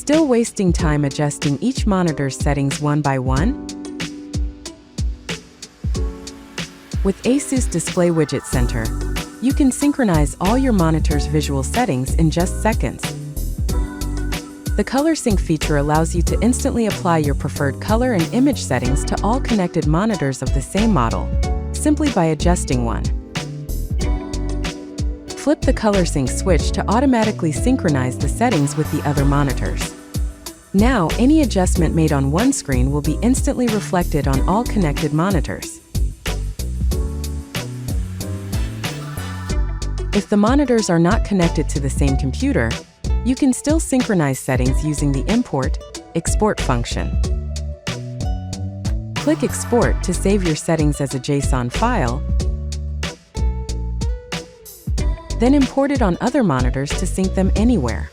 Still wasting time adjusting each monitor's settings one by one? With ASUS DisplayWidget Center, you can synchronize all your monitor's visual settings in just seconds. The ColorSync feature allows you to instantly apply your preferred color and image settings to all connected monitors of the same model, simply by adjusting one. Flip the ColorSync switch to automatically synchronize the settings with the other monitors. Now, any adjustment made on one screen will be instantly reflected on all connected monitors. If the monitors are not connected to the same computer, you can still synchronize settings using the Import, Export function. Click Export to save your settings as a JSON file, then import it on other monitors to sync them anywhere.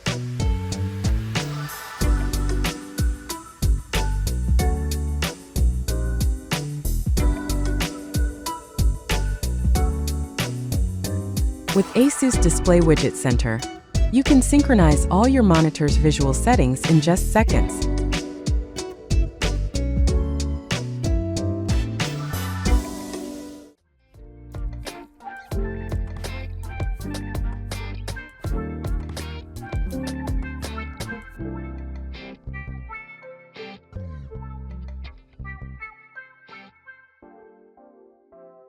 With ASUS DisplayWidget Center, you can synchronize all your monitor's visual settings in just seconds.